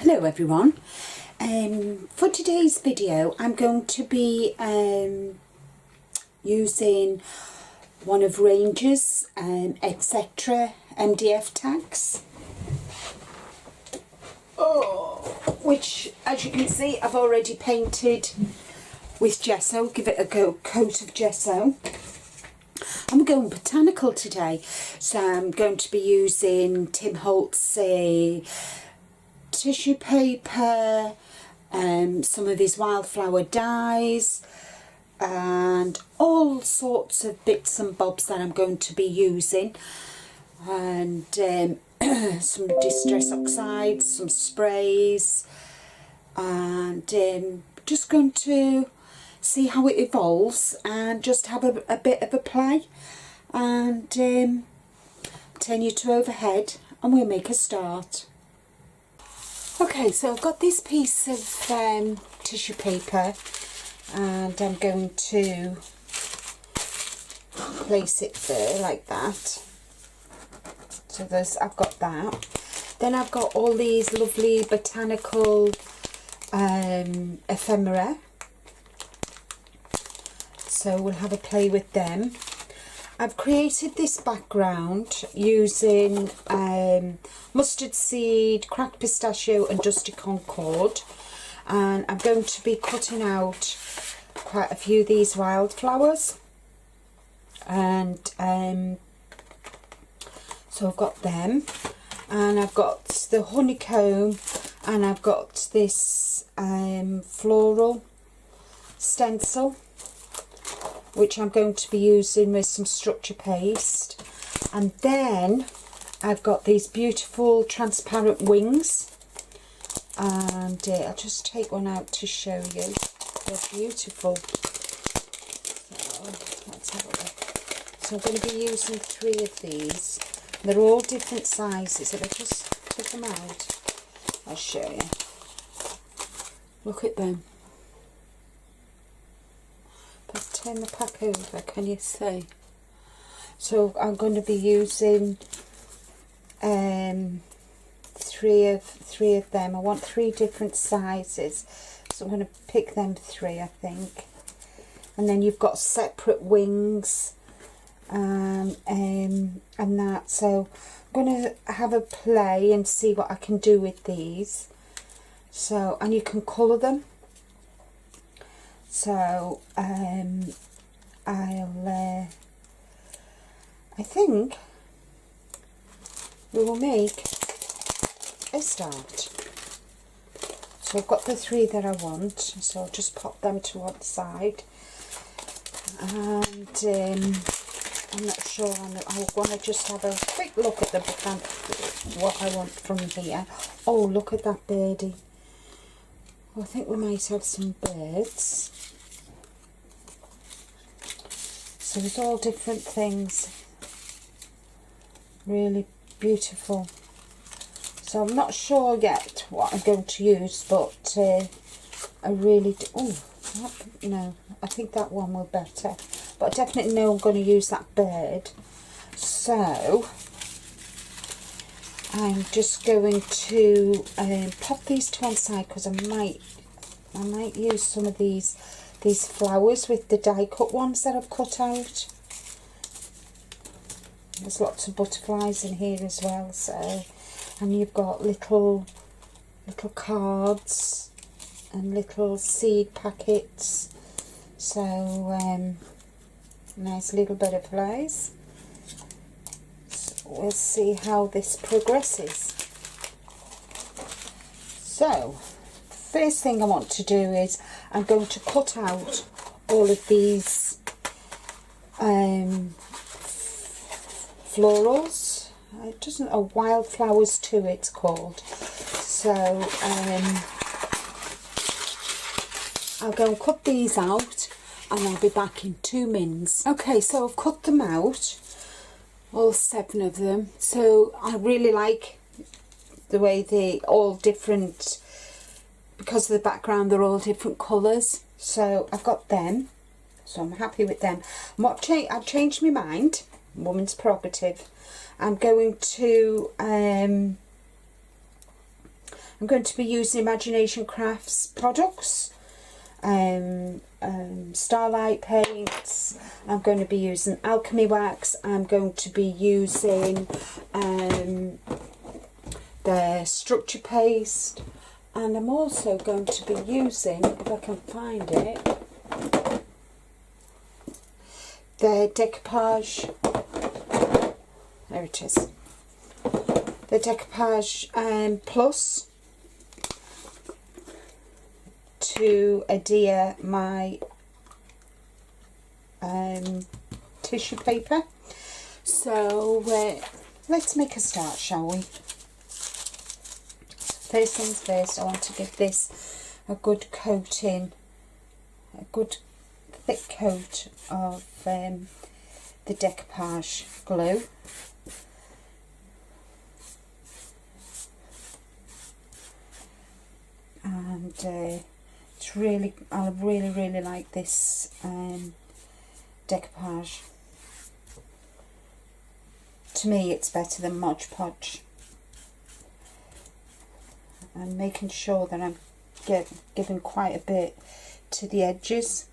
Hello everyone. For today's video I'm going to be using one of Ranger's etc. MDF tags, which as you can see I've already painted with gesso. Give it a coat of gesso. I'm going botanical today, so I'm going to be using Tim Holt's tissue paper, some of his wildflower dyes, and all sorts of bits and bobs that I'm going to be using, and some distress oxides, some sprays, and just going to see how it evolves and just have a bit of a play, and turn you to overhead and we'll make a start. Okay, so I've got this piece of tissue paper and I'm going to place it there like that. So I've got that. Then I've got all these lovely botanical ephemera. So we'll have a play with them. I've created this background using mustard seed, cracked pistachio and dusty concord, and I'm going to be cutting out quite a few of these wildflowers, and so I've got them, and I've got the honeycomb, and I've got this floral stencil which I'm going to be using with some structure paste. And then I've got these beautiful transparent wings, and I'll just take one out to show you. They're beautiful. So let's have a look. So I'm going to be using 3 of these. They're all different sizes. If I just take them out, I'll show you. Look at them. Turn the pack over, can you see? So I'm going to be using 3 of them. I want 3 different sizes, so I'm going to pick them 3, I think. And then you've got separate wings and that. So I'm going to have a play and see what I can do with these. So, and you can colour them. So I think we will make a start. So I've got the 3 that I want, so I'll just pop them to one side, and I'm not sure, I want to just have a quick look at the what I want from here. Oh, look at that birdie. I think we might have some birds. So there's all different things. Really beautiful. So I'm not sure yet what I'm going to use, but I really do. Oh, no, I think that one will better. But I definitely know I'm going to use that bird. So I'm just going to pop these to one side, because I might use some of these flowers with the die cut ones that I've cut out. There's lots of butterflies in here as well. So, and you've got little cards and little seed packets. So nice little butterflies. We'll see how this progresses. So, first thing I want to do is I'm going to cut out all of these florals. It doesn't, wildflowers too, it's called. So I'll go and cut these out, and I'll be back in 2 minutes. Okay, so I've cut them out, all 7 of them. So I really like the way they all different, because of the background they're all different colours. So I've got them, so I'm happy with them. And what I've changed my mind, woman's prerogative. I'm going to I'm going to be using Imagination Crafts products, Starlight paints. I'm going to be using alchemy wax. I'm going to be using the structure paste, and I'm also going to be using, if I can find it, the decoupage. There it is. The decoupage plus to adhere my tissue paper. So let's make a start, shall we? First things first, I want to give this a good coating, a good thick coat of the decoupage glue. And it's really, I really like this decoupage. To me, it's better than Mod Podge. And making sure that I'm giving quite a bit to the edges.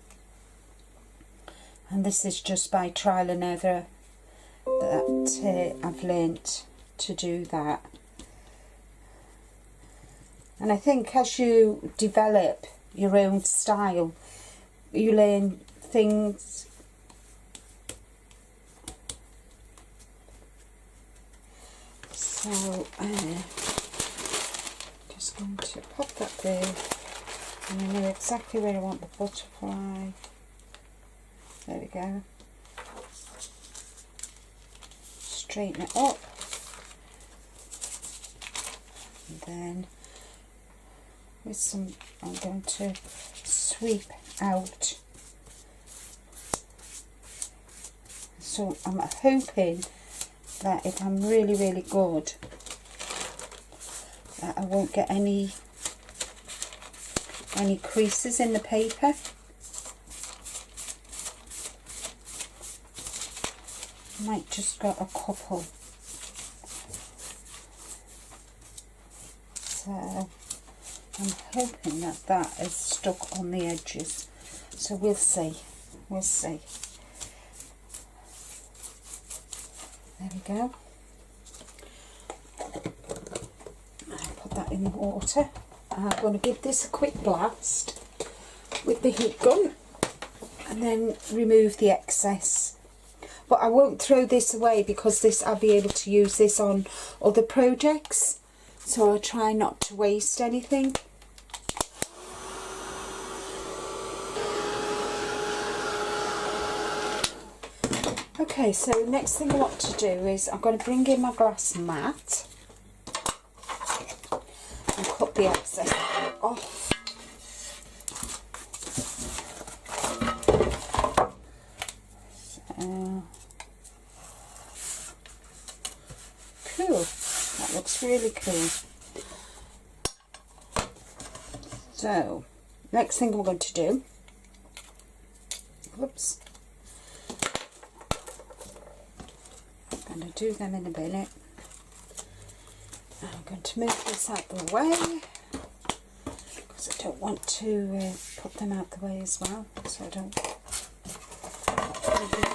And this is just by trial and error that I've learnt to do that. And I think as you develop your own style, you learn things. So just going to pop that there, and I know exactly where I want the butterfly. There we go. Straighten it up, and then with some, I'm going to sweep out. So I'm hoping that if I'm really good, that I won't get any creases in the paper. Might just got a couple. So I'm hoping that that is stuck on the edges. So we'll see. We'll see. There we go. I'll put that in the water. I'm going to give this a quick blast with the heat gun and then remove the excess. But I won't throw this away because this, I'll be able to use this on other projects. So I'll try not to waste anything. Okay, so the next thing I want to do is I'm going to bring in my glass mat and cut the excess off. So, cool, that looks really cool. So, next thing we're going to do, whoops, I'm going to do them in a minute. I'm going to move this out the way because I don't want to put them out the way as well, so I don't need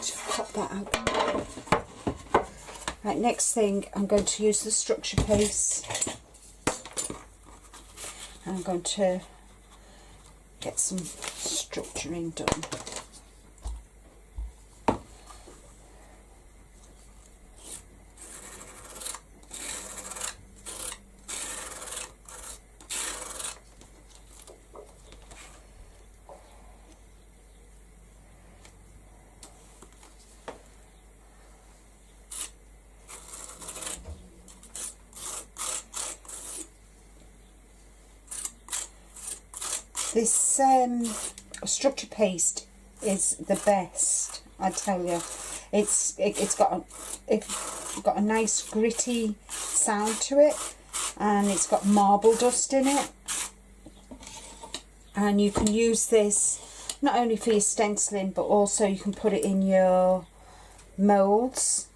to pop that out. Right, next thing, I'm going to use the structure paste. I'm going to get some structuring done. This structure paste is the best, I tell you. It's got a nice gritty sound to it, and it's got marble dust in it. And you can use this not only for your stenciling, but also you can put it in your moulds.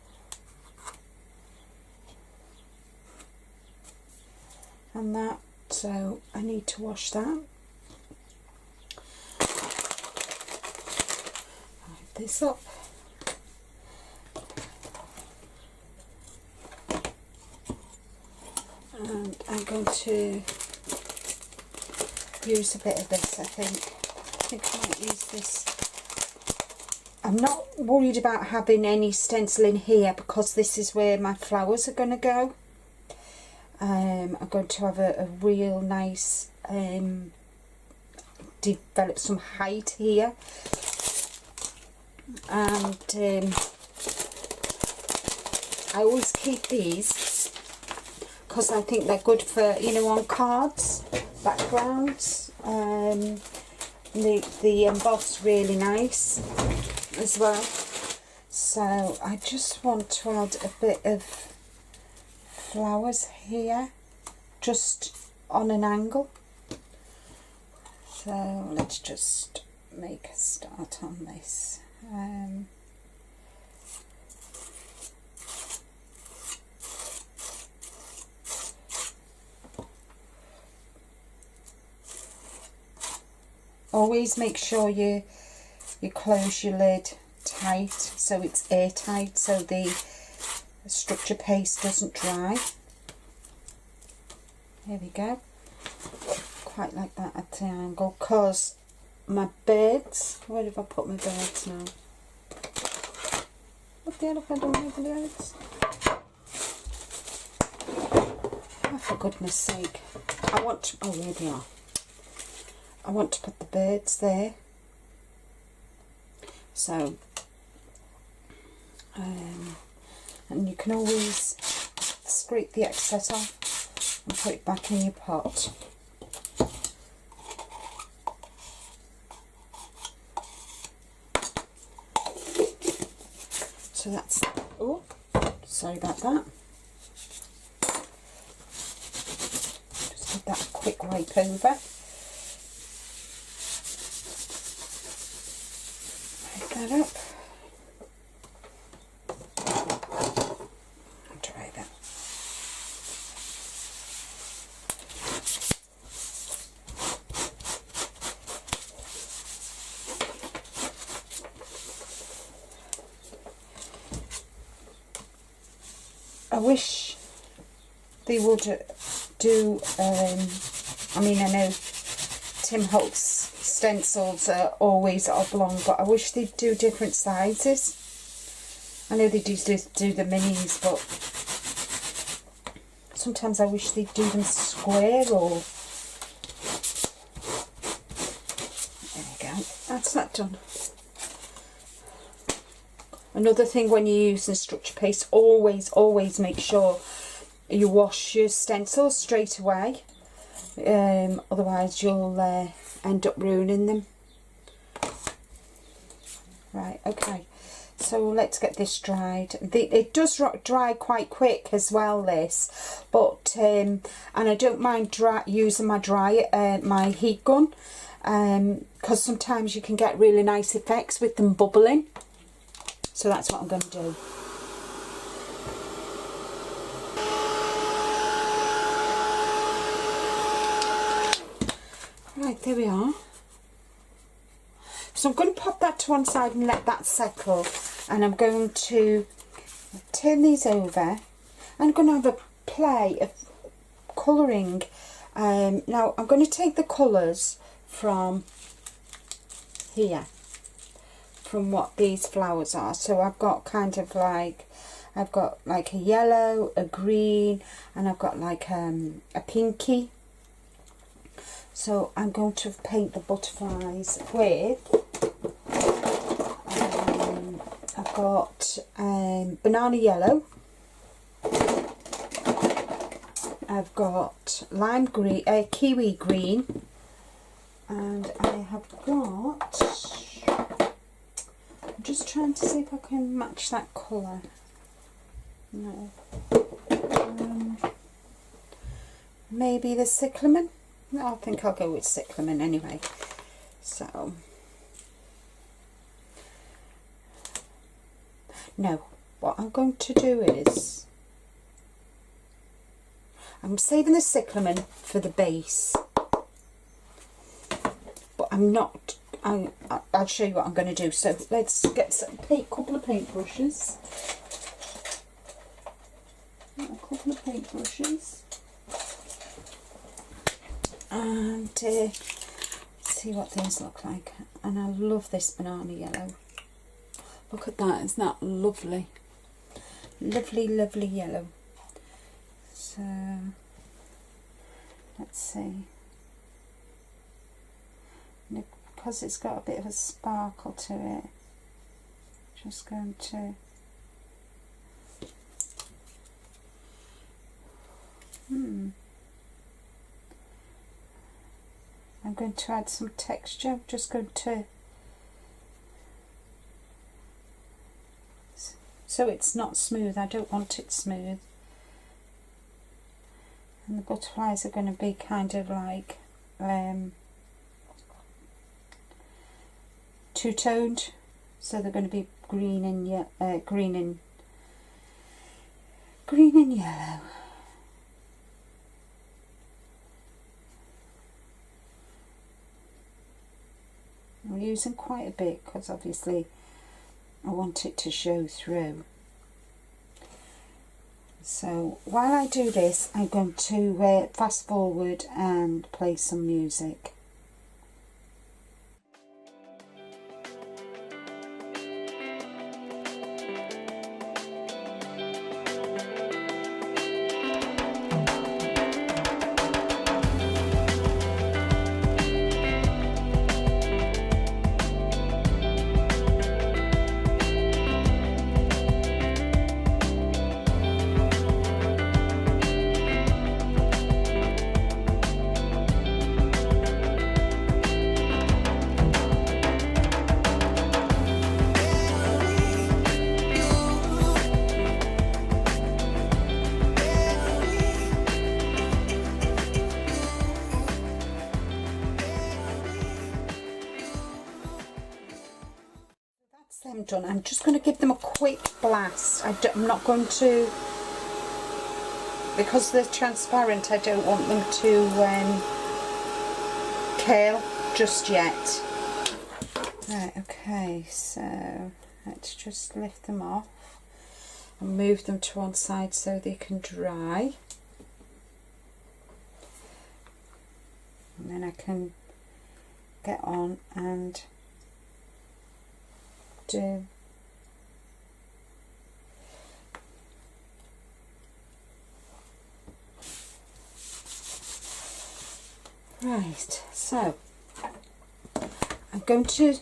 And that, so I need to wash that. Light this up. And I'm going to use a bit of this, I think. I think I might use this. I'm not worried about having any stencil in here because this is where my flowers are going to go. I'm going to have a real nice, develop some height here. And I always keep these because I think they're good for, you know, on cards, backgrounds. The emboss really nice as well. So I just want to add a bit of flowers here, just on an angle. So let's just make a start on this. Always make sure you close your lid tight so it's airtight, so the structure paste doesn't dry. There we go. Quite like that at the angle, because my birds, where have I put my birds now? What the hell have I done with the birds? Oh, for goodness sake. I want to, oh, there they are. I want to put the birds there. So, and you can always scrape the excess off and put it back in your pot. So that's, oh, sorry about that. Just give that a quick wipe over. That up. I'll try that. I wish they would do, I mean, I know Tim Holtz stencils are always oblong, but I wish they'd do different sizes. I know they do the minis, but sometimes I wish they'd do them square, or there we go, that's that done. Another thing when you're using structure paste, always make sure you wash your stencils straight away, otherwise you'll end up ruining them. Right, okay, so let's get this dried. It does dry quite quick as well, this, but and I don't mind using my my heat gun, because sometimes you can get really nice effects with them bubbling. So that's what I'm going to do. Right, there we are. So I'm going to pop that to one side and let that settle, and I'm going to turn these over. I'm going to have a play of colouring. Now I'm going to take the colours from here, from what these flowers are. So I've got kind of like, I've got like a yellow, a green, and I've got like a pinky. So I'm going to paint the butterflies with, I've got banana yellow, I've got lime green, kiwi green, and I have got, I'm just trying to see if I can match that colour. No. Maybe the cyclamen. I think I'll go with cyclamen anyway. So, no, what I'm going to do is, I'm saving the cyclamen for the base, but I'm not, I'll show you what I'm going to do. So let's get a couple of paintbrushes. A couple of paintbrushes. And see what these look like. And I love this banana yellow. Look at that, isn't that lovely? Lovely, lovely yellow. So let's see. And because it's got a bit of a sparkle to it, just going to I'm going to add some texture. I'm just going to, so it's not smooth, I don't want it smooth. And the butterflies are going to be kind of like two-toned, so they're going to be green and yellow. I'm using quite a bit because obviously I want it to show through. So while I do this, I'm going to fast forward and play some music. Them done. I'm just going to give them a quick blast. I'm not going to, because they're transparent, I don't want them to curl just yet. Right, okay, so let's just lift them off and move them to one side so they can dry, and then I can get on and do right. So I'm going to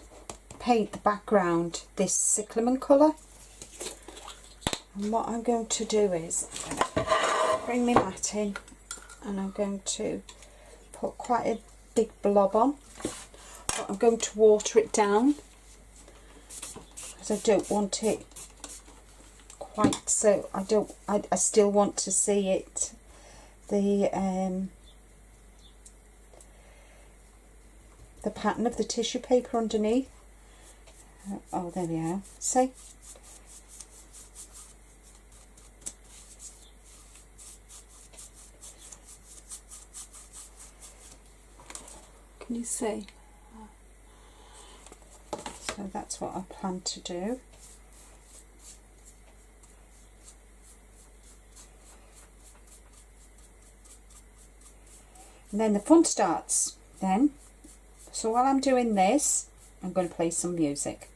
paint the background this cyclamen colour, and what I'm going to do is bring my mat in, and I'm going to put quite a big blob on, but I'm going to water it down. I don't want it quite so, I still want to see it, the pattern of the tissue paper underneath. Oh, there we are. See? Can you see? So that's what I plan to do. And then the fun starts then. So while I'm doing this, I'm going to play some music.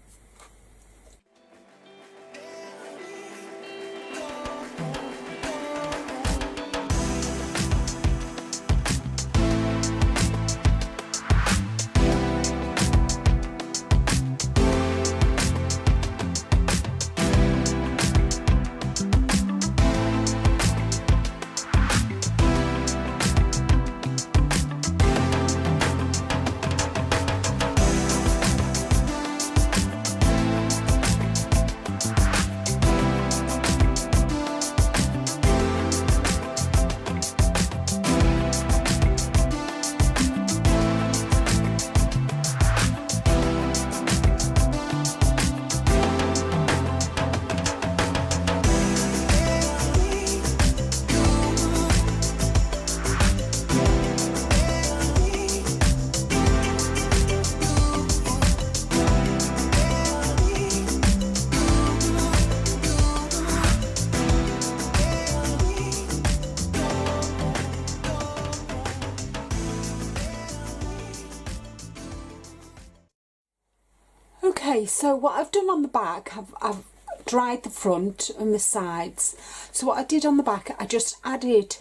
Okay, so what I've done on the back, I've dried the front and the sides. So what I did on the back, I just added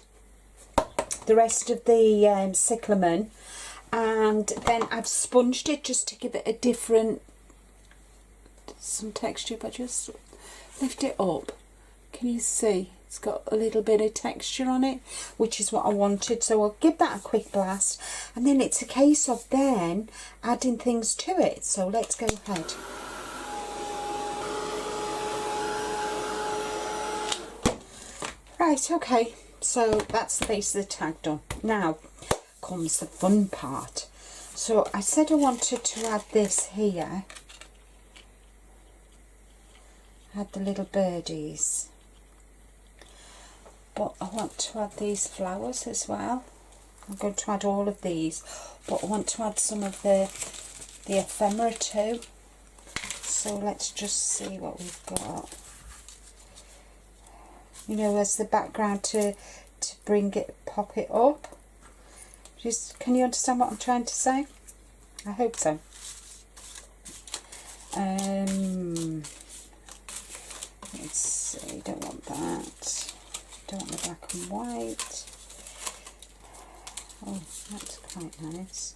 the rest of the cyclamen, and then I've sponged it just to give it a different, some texture. If I just lift it up, can you see? It's got a little bit of texture on it, which is what I wanted. So I'll give that a quick blast, and then it's a case of then adding things to it. So let's go ahead. Right, okay, so that's the base of the tag done. Now comes the fun part. So I said I wanted to add this here, add the little birdies, but I want to add these flowers as well. I'm going to add all of these, but I want to add some of the ephemera too. So let's just see what we've got. You know, as the background to bring it, pop it up. Just, can you understand what I'm trying to say? I hope so. Let's see, don't want that. Don't want the black and white. Oh, that's quite nice.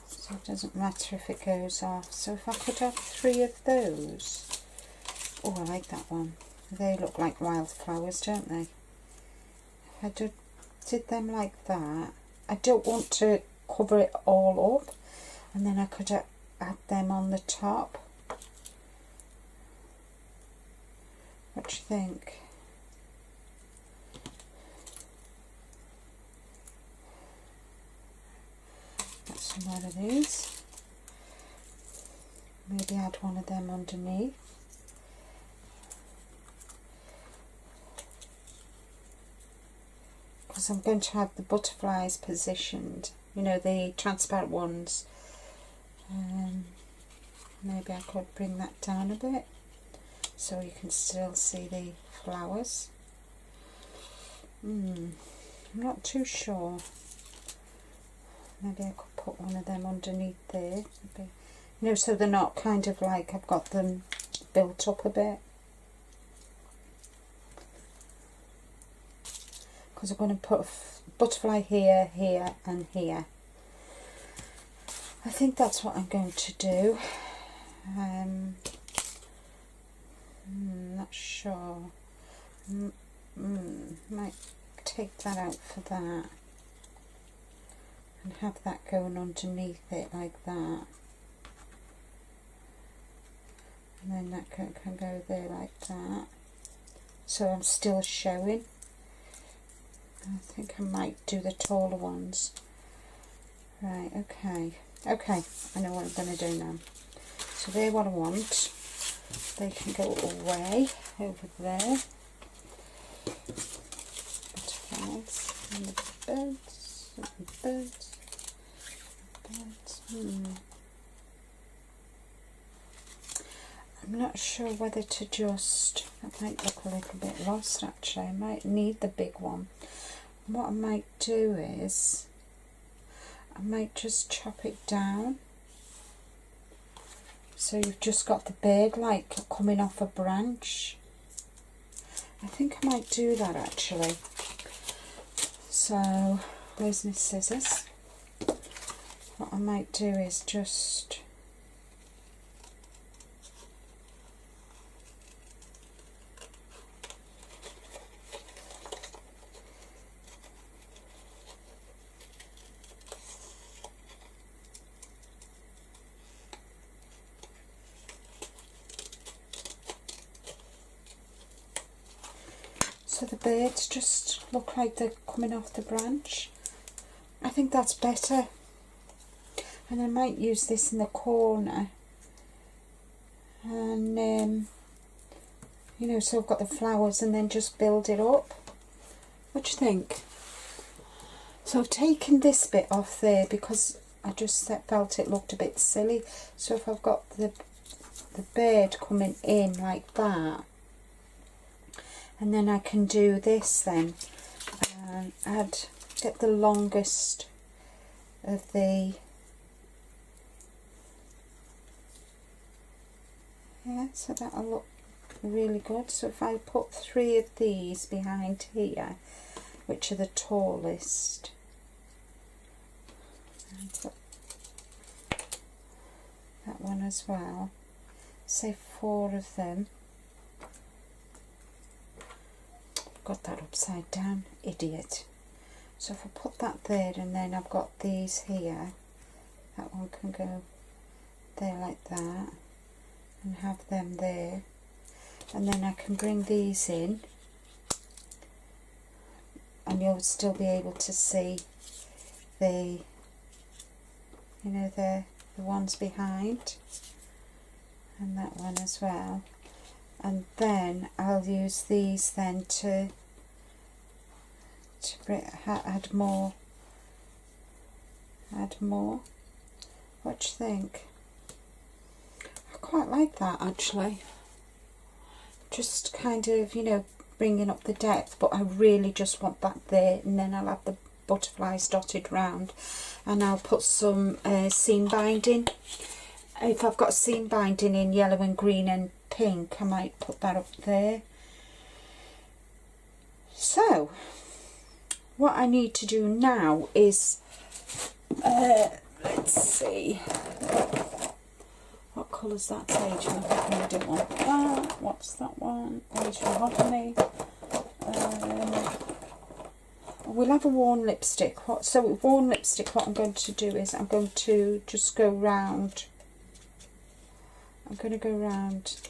So it doesn't matter if it goes off. So if I could have 3 of those. Oh, I like that one. They look like wildflowers, don't they? If I did them like that. I don't want to cover it all up. And then I could add them on the top. What do you think? Got some more of these. Maybe add one of them underneath. Because I'm going to have the butterflies positioned, you know, the transparent ones. Maybe I could bring that down a bit so you can still see the flowers. I'm not too sure. Maybe I could put one of them underneath there. Maybe, you know, so they're not kind of like I've got them built up a bit. Because I'm going to put a butterfly here, here and here. I think that's what I'm going to do. Not sure. Might take that out for that. And have that going underneath it like that. And then that can go there like that. So I'm still showing. I think I might do the taller ones. Right, okay. Okay, I know what I'm going to do now. So they're what I want. They can go away over there. Butterflies and the birds. And the birds. I'm not sure whether to just, that might look a little bit lost actually. I might need the big one. What I might do is, I might just chop it down. So you've just got the bird like coming off a branch. I think I might do that actually. So, where's my scissors? What I might do is just so the birds just look like they're coming off the branch. I think that's better. And I might use this in the corner. And, you know, so I've got the flowers and then just build it up. What do you think? So I've taken this bit off there because I just felt it looked a bit silly. So if I've got the bird coming in like that, and then I can do this then, and get the longest of the, yeah, so that'll look really good. So if I put 3 of these behind here, which are the tallest, and put that one as well, say 4 of them. Got that upside down, idiot. So if I put that there, and then I've got these here, that one can go there like that, and have them there, and then I can bring these in, and you'll still be able to see the, you know, the ones behind, and that one as well. And then I'll use these then to add more. What do you think? I quite like that actually. Just kind of, you know, bringing up the depth, but I really just want that there, and then I'll have the butterflies dotted round, and I'll put some seam binding. If I've got seam binding in yellow and green and pink, I might put that up there. So what I need to do now is let's see, what colour's that page? I don't want that. What's that one? Page mahogany. We'll have a worn lipstick. So worn lipstick, what I'm going to do is I'm going to just go round. I'm going to go round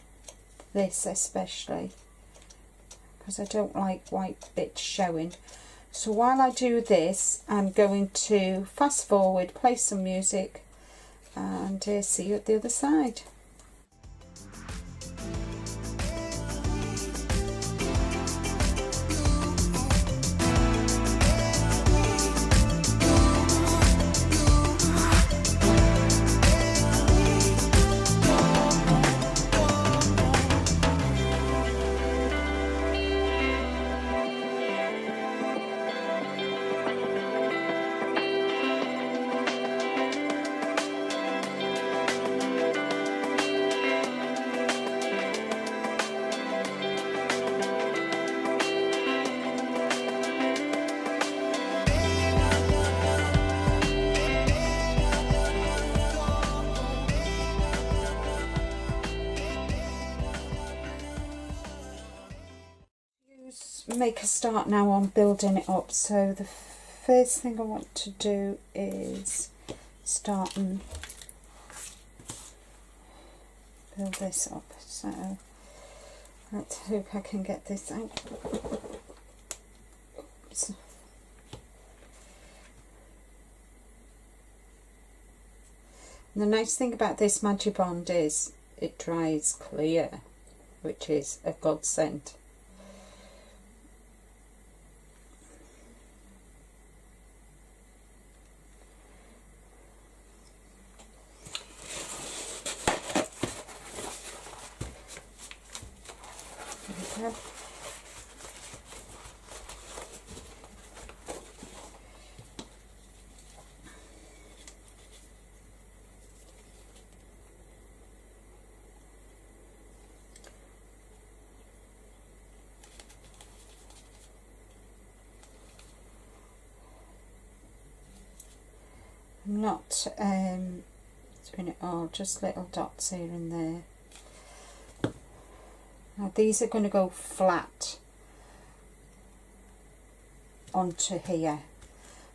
this especially, because I don't like white bits showing. So while I do this, I'm going to fast forward, play some music, and see you at the other side. Make a start now on building it up. So the first thing I want to do is start and build this up. So let's hope I can get this out. Oops. And the nice thing about this Magibond is it dries clear, which is a godsend. I'm not doing it all, just little dots here and there. Now these are going to go flat onto here,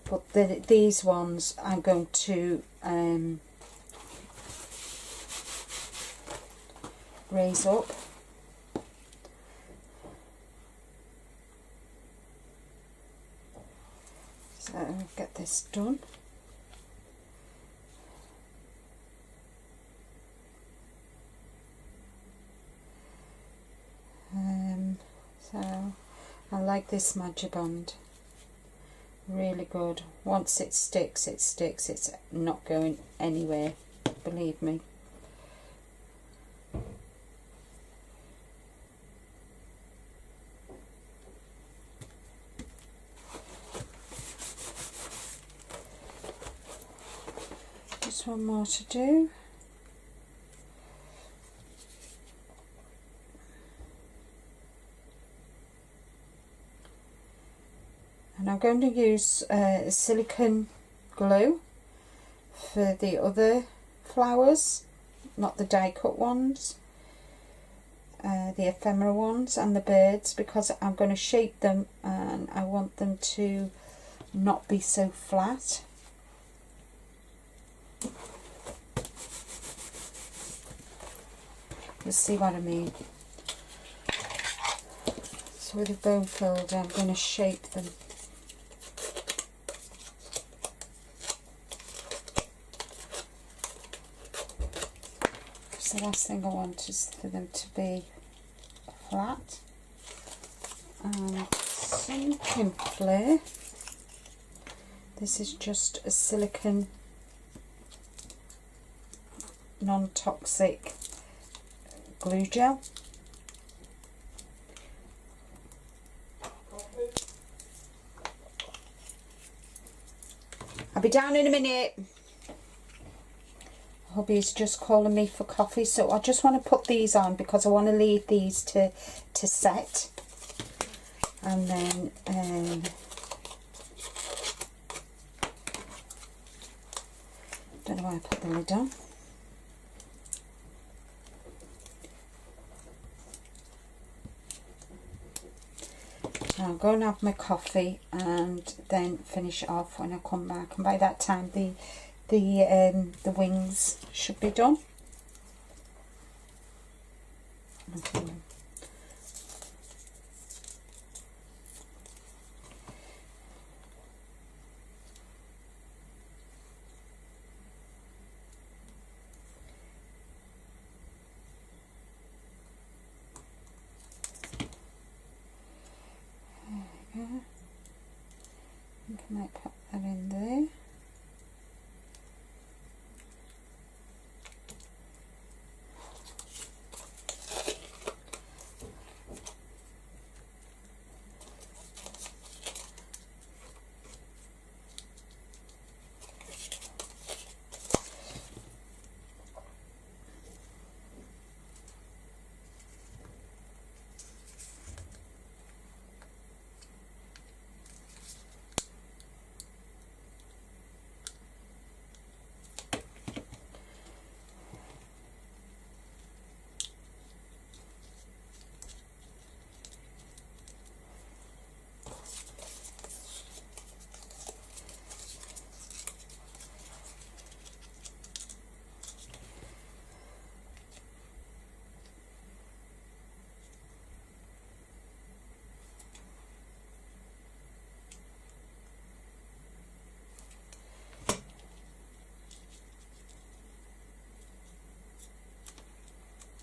but these ones I'm going to raise up. So get this done. So I like this Magibond, really good. Once it sticks, it's not going anywhere, believe me. Just one more to do. And I'm going to use silicone glue for the other flowers, not the die cut ones, the ephemera ones and the birds, because I'm going to shape them and I want them to not be so flat. You'll see what I mean. So with a bone folder I'm going to shape them. The last thing I want is for them to be flat. And silicone flare. This is just a silicone non-toxic glue gel. I'll be down in a minute. Hubby's just calling me for coffee, so I just want to put these on because I want to leave these to set, and then don't know why I put the lid on. So I'll go and have my coffee and then finish it off when I come back, and by that time the wings should be done. Okay. There we go. I think I might put that in there.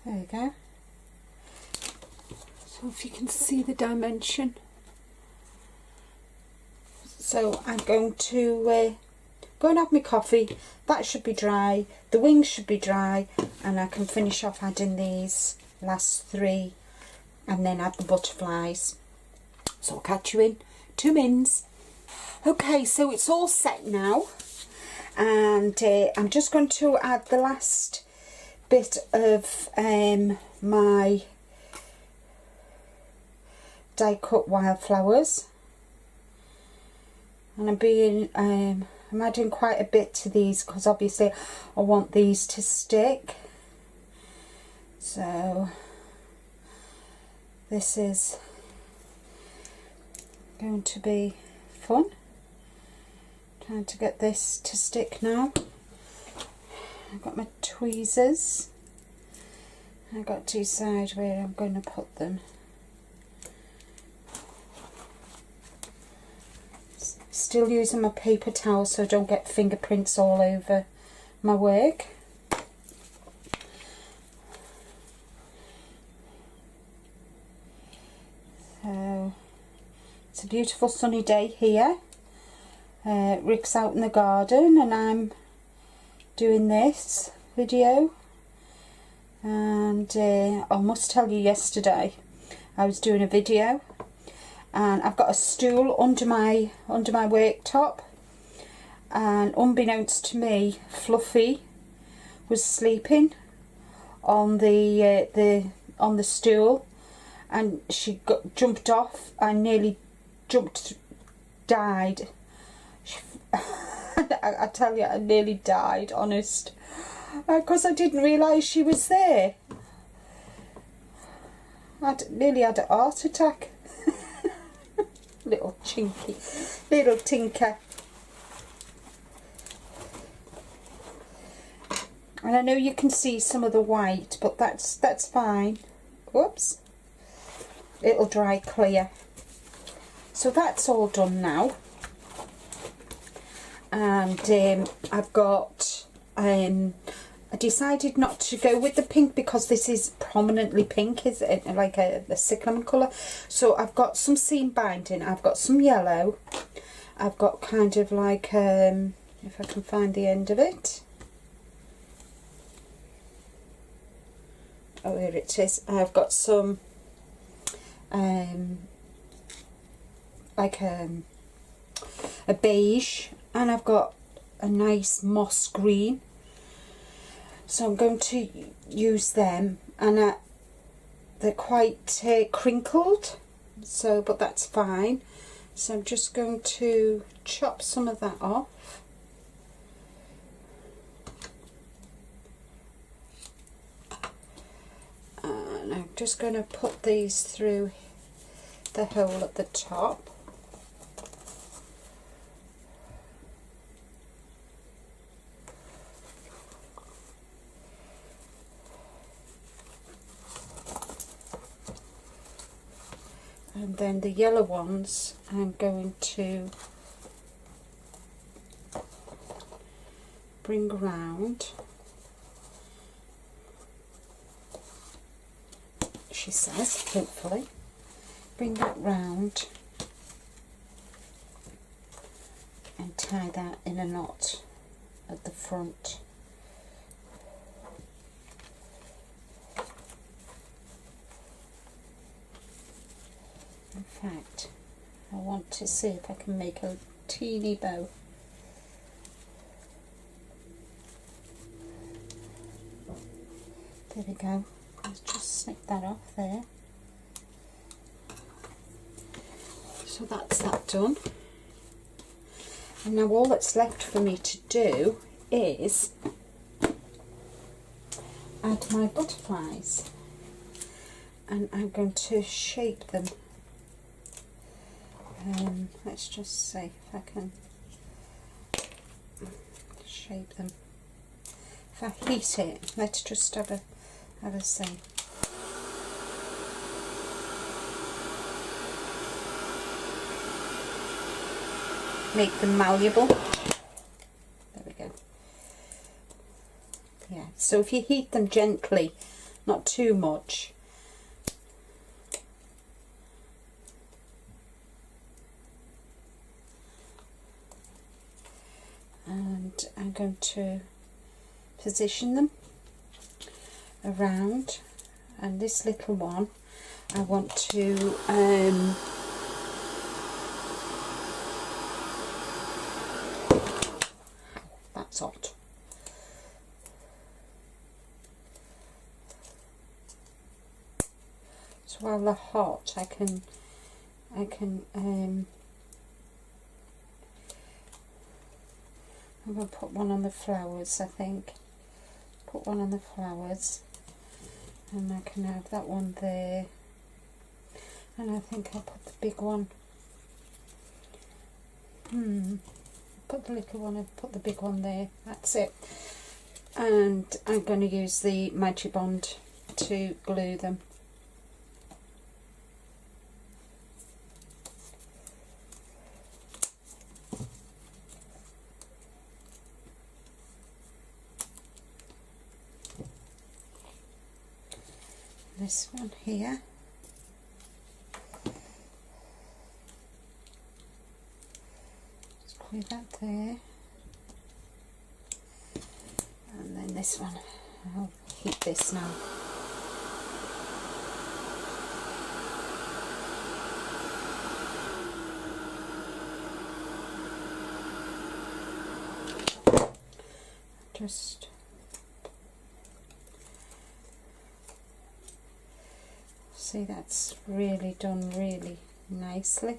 There you go. So if you can see the dimension. So I'm going to go and have my coffee. That should be dry. The wings should be dry, and I can finish off adding these last three and then add the butterflies. So I'll catch you in 2 minutes. Okay, so it's all set now, and I'm just going to add the last bit of my die cut wildflowers, and I'm adding quite a bit to these because obviously I want these to stick. So this is going to be fun, trying to get this to stick now. I've got my tweezers. I've got to decide where I'm going to put them. Still using my paper towel so I don't get fingerprints all over my work. So it's a beautiful sunny day here. Rick's out in the garden and I'm doing this video, and I must tell you, yesterday I was doing a video and I've got a stool under my worktop, and unbeknownst to me, Fluffy was sleeping on the stool, and she jumped off and nearly died. I tell you, I nearly died, honest, because I didn't realise she was there. I nearly had a heart attack. Little chinky, little tinker. And I know you can see some of the white, but that's fine. Whoops. It'll dry clear. So that's all done now. And I've got, I decided not to go with the pink because this is prominently pink, is it? Like a cyclamen colour. So I've got some seam binding, I've got some yellow, I've got kind of like, if I can find the end of it. Oh, here it is. I've got some, like a beige, and I've got a nice moss green. So I'm going to use them, and they're quite crinkled, so, but that's fine. So I'm just going to chop some of that off. And I'm just going to put these through the hole at the top. And then the yellow ones I'm going to bring round, she says, hopefully. Bring that round and tie that in a knot at the front. In fact, I want to see if I can make a teeny bow. There we go. Let's just snip that off there. So that's that done. And now all that's left for me to do is add my butterflies. And I'm going to shape them. Let's just see if I can shape them. If I heat it, let's just have a see. Make them malleable. There we go. Yeah, so if you heat them gently, not too much. And I'm going to position them around, and this little one I want to that's hot. So while they're hot, I can I'm going to put one on the flowers, I think. Put one on the flowers, and I can have that one there, and I think I'll put the big one, put the little one and put the big one there. That's it. And I'm going to use the Magic Bond to glue them. This one here, just glue that there, and then this one, I'll heat this now. just see, that's really done really nicely.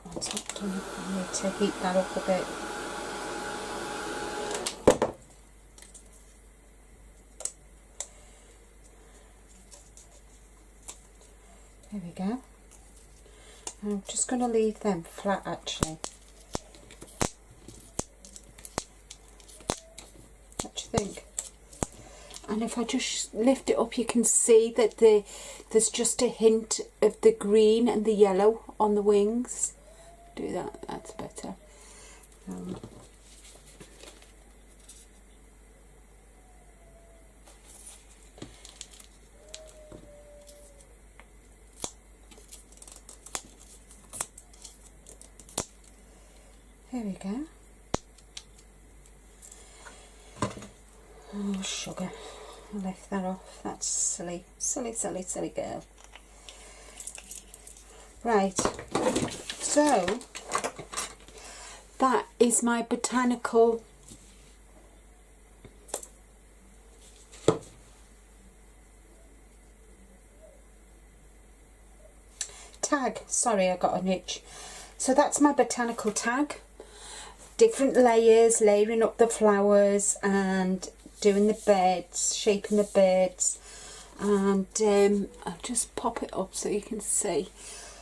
Once I've done, I need to heat that up a bit. There we go. I'm just going to leave them flat actually. What do you think? And if I just lift it up, you can see that there's just a hint of the green and the yellow on the wings. Do that, that's better. There we go. Oh, sugar. I'll lift that off. That's silly. Silly, silly, silly girl. Right. So, that is my botanical tag. Sorry, I got an itch. So that's my botanical tag. Different layers, layering up the flowers and doing the beds, shaping the beds, and I'll just pop it up so you can see.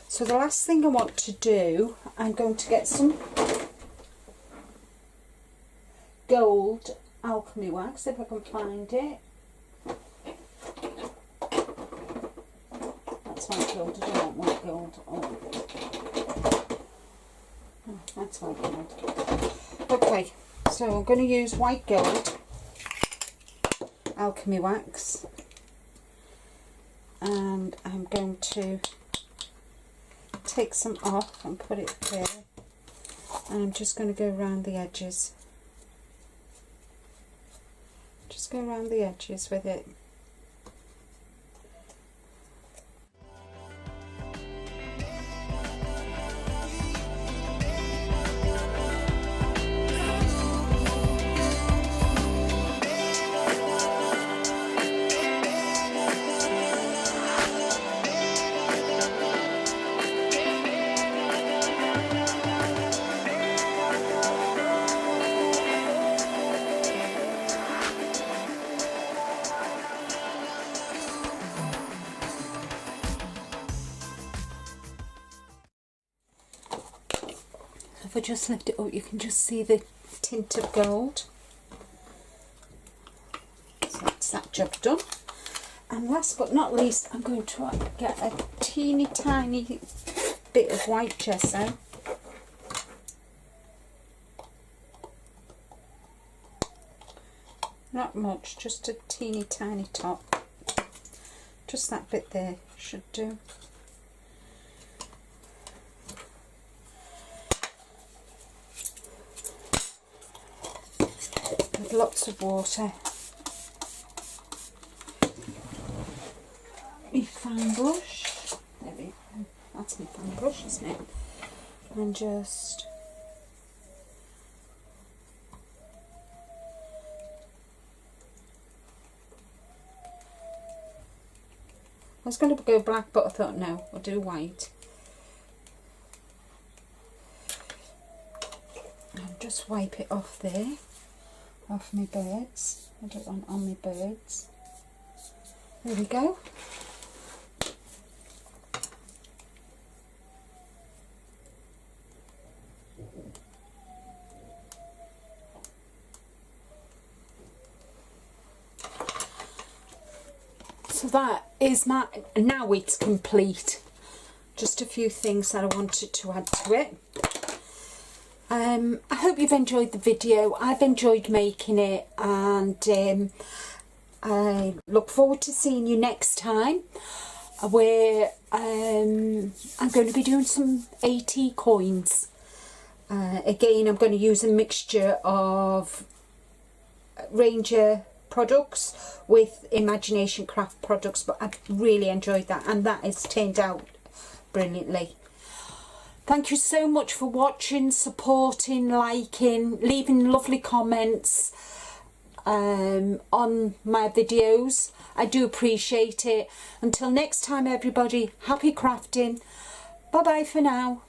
So the last thing I want to do, I'm going to get some gold alchemy wax, if I can find it. That's white gold, I don't want white gold. Oh, that's white gold. Okay, so I'm going to use white gold alchemy wax, and I'm going to take some off and put it there, and I'm just going to go around the edges. Just go around the edges with it. If I just lift it up, you can just see the tint of gold. So that's that job done. And last but not least, I'm going to get a teeny tiny bit of white gesso. Not much, just a teeny tiny top. Just that bit there should do. With lots of water. My fan brush. There we go. That's my fan brush, isn't it? And just I was going to go black, but I thought no, I'll do white. And just wipe it off there, off my birds. I don't want on my birds. There we go. So that is my, now it's complete. Just a few things that I wanted to add to it. I hope you've enjoyed the video. I've enjoyed making it, and I look forward to seeing you next time, where I'm going to be doing some AT coins. Again, I'm going to use a mixture of Ranger products with Imagination Craft products, but I've really enjoyed that, and that has turned out brilliantly. Thank you so much for watching, supporting, liking, leaving lovely comments on my videos. I do appreciate it. Until next time everybody, happy crafting. Bye bye for now.